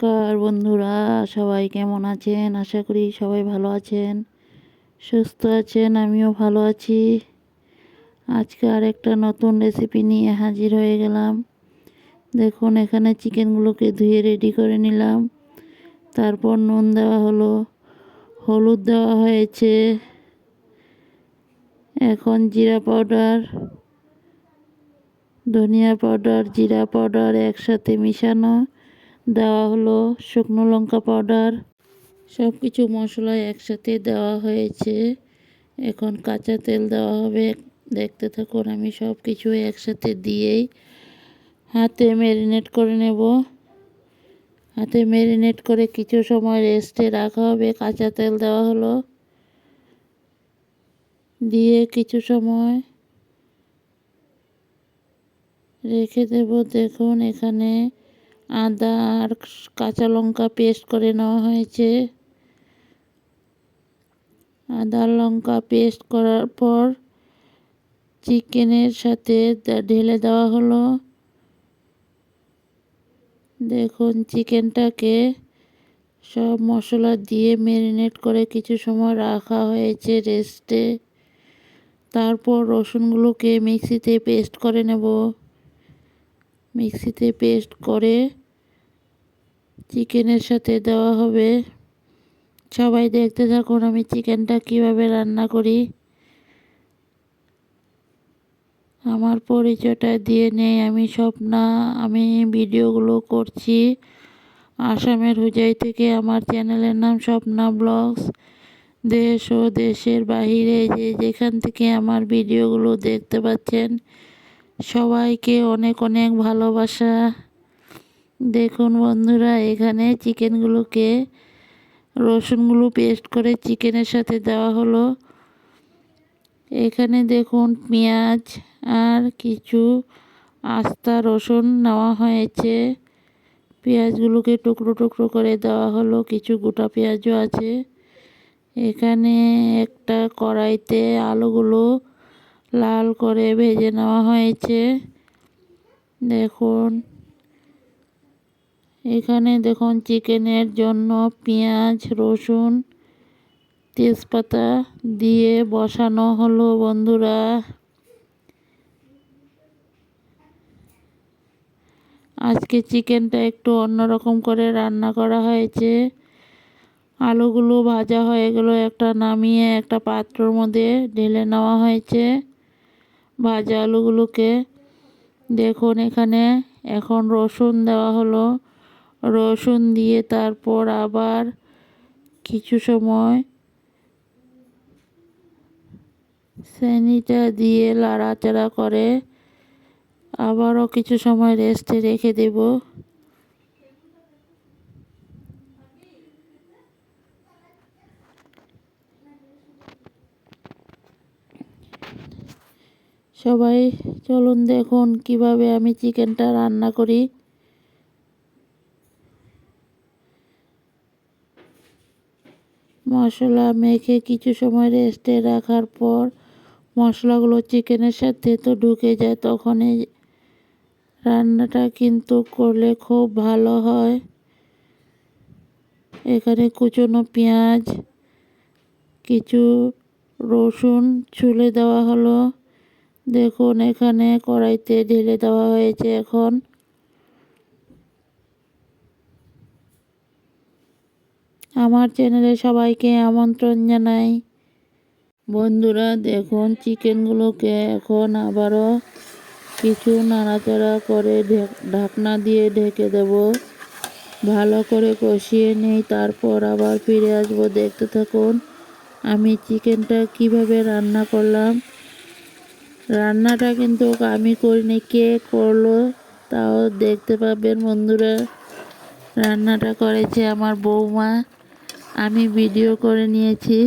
নমস্কার বন্ধুরা, সবাই কেমন আছেন? আশা করি সবাই ভালো আছেন, সুস্থ আছেন। আমিও ভালো আছি। আজকে আর একটা নতুন রেসিপি নিয়ে হাজির হয়ে গেলাম। দেখুন, এখানে চিকেনগুলোকে ধুয়ে রেডি করে নিলাম। তারপর নুন দেওয়া হলো, হলুদ দেওয়া হয়েছে। এখন জিরা পাউডার, ধনিয়া পাউডার, জিরা পাউডার একসাথে মিশানো দেওয়া হলো, শুকনো লঙ্কা পাউডার, সব কিছু মশলা একসাথে দেওয়া হয়েছে। এখন কাঁচা তেল দেওয়া হবে। দেখতে থাকুন, আমি সব কিছু একসাথে দিয়েই হাতে ম্যারিনেট করে নেব। হাতে ম্যারিনেট করে কিছু সময় রেস্টে রাখা হবে। কাঁচা তেল দেওয়া হলো, দিয়ে কিছু সময় রেখে দেব। দেখুন, এখানে আদা আর কাঁচা লঙ্কা পেস্ট করে নেওয়া হয়েছে। আদা লঙ্কা পেস্ট করার পর চিকেনের সাথে ঢেলে দেওয়া হলো। দেখুন, চিকেনটাকে সব মশলা দিয়ে ম্যারিনেট করে কিছু সময় রাখা হয়েছে রেস্টে। তারপর রসুনগুলোকে মিক্সিতে পেস্ট করে নেব। মিক্সিতে পেস্ট করে চিকেনের সাথে দেওয়া হবে। সবাই দেখতে থাকুন আমি চিকেনটা কিভাবে রান্না করি। আমার পরিচয়টা দিয়ে নেই, আমি স্বপ্না। আমি ভিডিওগুলো করছি আসামের হুজাই থেকে। আমার চ্যানেলের নাম স্বপ্না ব্লগস। দেশ ও দেশের বাহিরে যে যেখান থেকে আমার ভিডিওগুলো দেখতে পাচ্ছেন, সবাইকে অনেক অনেক ভালোবাসা। দেখুন বন্ধুরা, এখানে চিকেনগুলোকে রসুনগুলো পেস্ট করে চিকেনের সাথে দেওয়া হলো। এখানে দেখুন, পেঁয়াজ আর কিছু আস্তা রসুন নেওয়া হয়েছে। পেঁয়াজগুলোকে টুকরো টুকরো করে দেওয়া হলো, কিছু গোটা পেঁয়াজও আছে। এখানে একটা কড়াইতে আলুগুলো লাল করে ভেজে নেওয়া হয়েছে। দেখুন, এখানে দেখুন চিকেনের জন্য পেঁয়াজ, রসুন, তেজপাতা দিয়ে বসানো হলো বন্ধুরা। আজকে চিকেনটা একটু অন্যরকম করে রান্না করা হয়েছে। আলুগুলো ভাজা হয়ে গেল, একটা নামিয়ে একটা পাত্রের মধ্যে ঢেলে নেওয়া হয়েছে ভাজা আলুগুলোকে। দেখুন, এখানে এখন রসুন দেওয়া হলো। রসুন দিয়ে তারপর আবার কিছু সময় চিনিটা দিয়ে লাড়াচাড়া করে আবারও কিছু সময় রেস্টে রেখে দেব। সবাই চলুন দেখুন কিভাবে আমি চিকেনটা রান্না করি। মশলা মেখে কিছু সময় রেস্টে রাখার পর মশলাগুলো চিকেনের সাথে তো ঢুকে যায়, তখনই রান্নাটা কিন্তু করলে খুব ভালো হয়। এখানে কুচনো পেঁয়াজ, কিছু রসুন ছুলে দেওয়া হলো। দেখুন, এখানে কড়াইতে ঢেলে দেওয়া হয়েছে। এখন আমার চ্যানেলে সবাইকে আমন্ত্রণ জানাই। বন্ধুরা দেখুন, চিকেনগুলোকে এখন আবারও কিছু নাড়াচাড়া করে ঢাকনা দিয়ে ঢেকে দেব। ভালো করে কষিয়ে নেই, তারপর আবার ফিরে আসবো। দেখতে থাকুন আমি চিকেনটা কিভাবে রান্না করলাম। রান্নাটা কিন্তু আমি করিনি, কে করলো তাও দেখতে পাবেন বন্ধুরা। রান্নাটা করেছে আমার বৌমা, আমি ভিডিও করে নিয়েছি।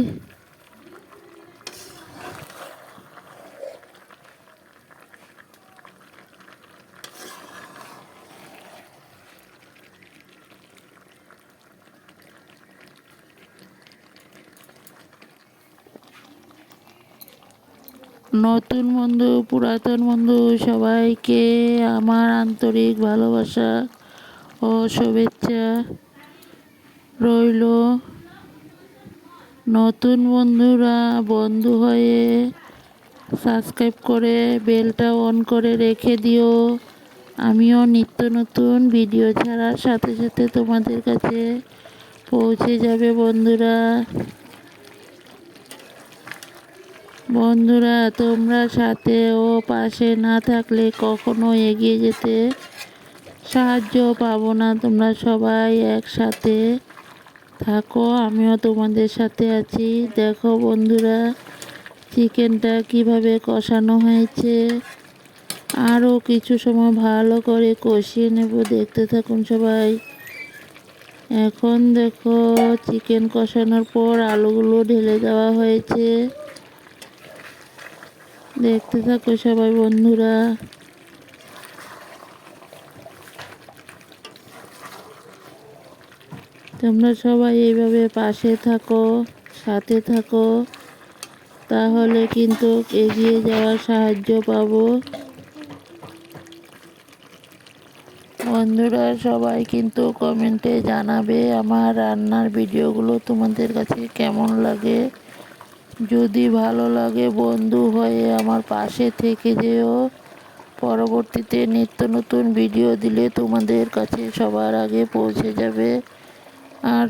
নতুন বন্ধু, পুরাতন বন্ধু, সবাইকে আমার আন্তরিক ভালোবাসা ও শুভেচ্ছা। রইল। নতুন বন্ধুরা বন্ধু হয়ে সাবস্ক্রাইব করে বেলটা অন করে রেখে দিও। আমিও নিত্য নতুন ভিডিও ছাড়ার সাথে সাথে তোমাদের কাছে পৌঁছে যাবে বন্ধুরা। বন্ধুরা তোমরা সাথে ও পাশে না থাকলে কখনো এগিয়ে যেতে সাহায্য পাবো না। তোমরা সবাই একসাথে থাকো, আমিও তোমাদের সাথে আছি। দেখো বন্ধুরা চিকেনটা কিভাবে কষানো হয়েছে। আরও কিছু সময় ভালো করে কষিয়ে নেব, দেখতে থাকুন সবাই। এখন দেখো চিকেন কষানোর পর আলুগুলো ঢেলে দেওয়া হয়েছে, দেখতে থাকো সবাই বন্ধুরা। তোমরা সবাই এইভাবে পাশে থাকো, সাথে থাকো, তাহলে কিন্তু এগিয়ে যাওয়ার সাহায্য পাবো। বন্ধুরা সবাই কিন্তু কমেন্টে জানাবে আমার রান্নার ভিডিওগুলো তোমাদের কাছে কেমন লাগে। যদি ভালো লাগে বন্ধু হয়ে আমার পাশে থেকে যেও। পরবর্তীতে নিত্য নতুন ভিডিও দিলে তোমাদের কাছে সবার আগে পৌঁছে যাবে। আর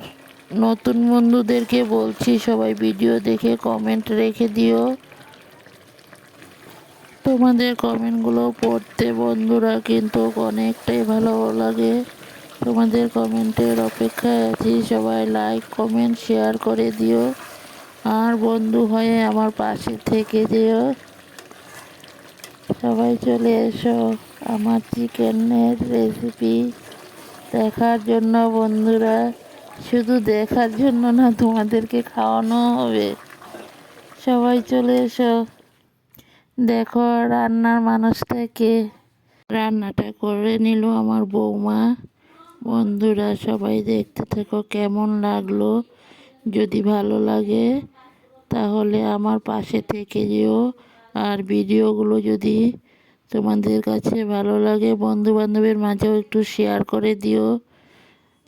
নতুন বন্ধুদেরকে বলছি সবাই ভিডিও দেখে কমেন্ট রেখে দিও। তোমাদের কমেন্টগুলো পড়তে বন্ধুরা কিন্তু অনেকটাই ভালো লাগে। তোমাদের কমেন্টের অপেক্ষায় আছি, সবাই লাইক কমেন্ট শেয়ার করে দিও। আর বন্ধু হয়ে আমার পাশে থেকে যেও। সবাই চলে এসো আমার চিকেনের রেসিপি দেখার জন্য বন্ধুরা। শুধু দেখার জন্য না, তোমাদেরকে খাওয়ানো হবে। সবাই চলে এসো। দেখো রান্নার মানুষটা কে। রান্নাটা করে নিল আমার বৌমা। বন্ধুরা সবাই দেখতে থাকো কেমন লাগলো। যদি ভালো লাগে তাহলে আমার পাশে থেকে যেও। আর ভিডিওগুলো যদি তোমাদের কাছে ভালো লাগে বন্ধু বান্ধবের মাঝেও একটু শেয়ার করে দিও।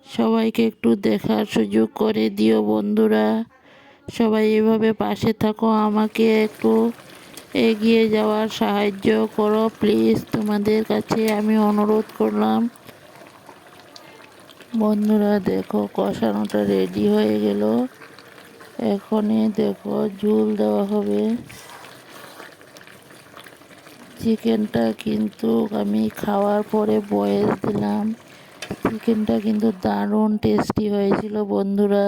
সবাইকে একটু দেখার সুযোগ করে দিও বন্ধুরা। সবাই এভাবে পাশে থাকো, আমাকে একটু এগিয়ে যাওয়ার সাহায্য করো প্লিজ, তোমাদের কাছে আমি অনুরোধ করলাম। বন্ধুরা দেখো কষানোটা রেডি হয়ে গেল। এখনই দেখো ঝোল দেওয়া হবে। চিকেনটা কিন্তু আমি খাওয়ার পরে বয়েস দিলাম। চিকেনটা কিন্তু দারুণ টেস্টি হয়েছিল বন্ধুরা।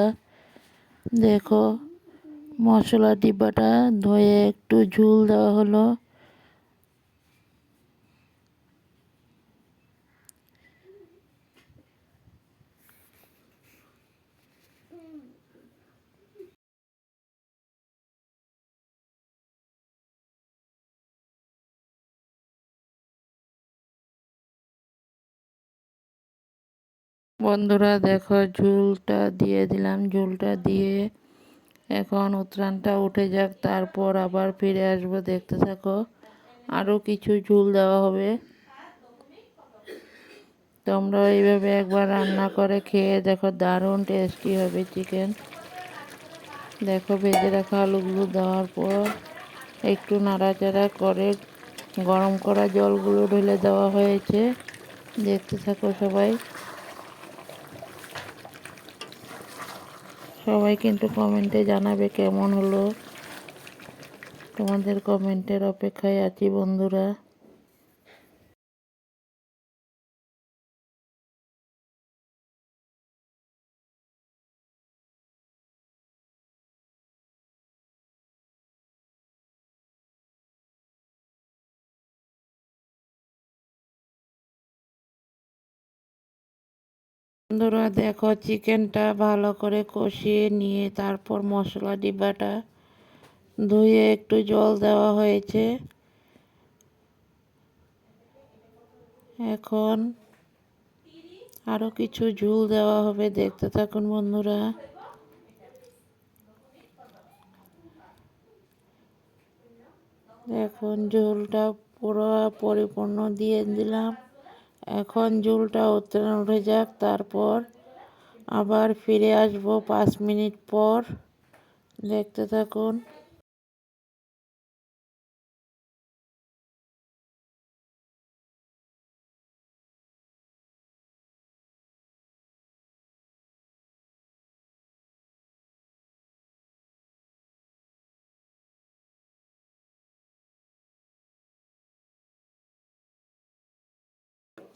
দেখো মশলা ডিব্বাটা ধুয়ে একটু ঝোল দেওয়া হলো। বন্ধুরা দেখো ঝোলটা দিয়ে দিলাম, ঝোলটা দিয়ে এখন উতরানটা উঠে যাক, তারপর আবার ফিরে আসবো, দেখতে থাকো। আরও কিছু ঝোল দেওয়া হবে। তোমরা এইভাবে একবার রান্না করে খেয়ে দেখো, দারুণ টেস্টি হবে চিকেন। দেখো ভেজে রাখা আলুগুলো দেওয়ার পর একটু নাড়াচাড়া করে গরম করা জলগুলো ঢেলে দেওয়া হয়েছে, দেখতে থাকো সবাই। সবাই কিন্তু কমেন্টে জানাবে কেমন হলো। তোমাদের কমেন্টের অপেক্ষায় আছি বন্ধুরা। বন্ধুরা দেখো চিকেনটা ভালো করে কষিয়ে নিয়ে তারপর মশলা ডিব্বাটা ধুয়ে একটু জল দেওয়া হয়েছে। এখন আরও কিছু ঝোল দেওয়া হবে, দেখতে থাকুন বন্ধুরা। এখন ঝোলটা পুরো পরিপূর্ণ দিয়ে দিলাম। এখন ঝোলটা উঠে যাক, তারপর আবার ফিরে আসবো 5 মিনিট পর, দেখতে থাকুন।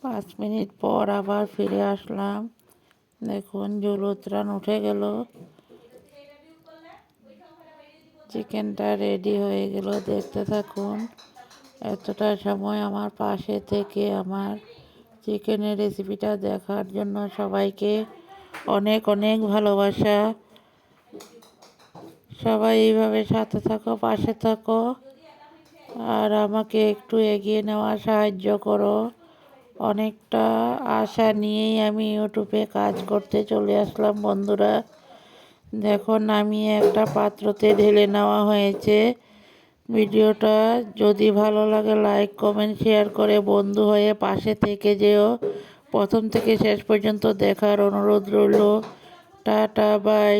পাঁচ মিনিট পর আবার ফিরে আসলাম। দেখুন ঝোল উতরান উঠে গেল, চিকেনটা রেডি হয়ে গেল। দেখতে থাকুন। এতটা সময় আমার পাশে থেকে আমার চিকেনের রেসিপিটা দেখার জন্য সবাইকে অনেক অনেক ভালোবাসা। সবাই এইভাবে সাথে থাকো, পাশে থাকো, আর আমাকে একটু এগিয়ে নেওয়ার সাহায্য করো। অনেকটা আশা নিয়েই আমি ইউটিউবে কাজ করতে চলে আসলাম বন্ধুরা। দেখো নামিয়ে একটা পাত্রতে ঢেলে নেওয়া হয়েছে। ভিডিওটা যদি ভালো লাগে লাইক কমেন্ট শেয়ার করে বন্ধু হয়ে পাশে থেকে যেও। প্রথম থেকে শেষ পর্যন্ত দেখার অনুরোধ রইল। Tata bye.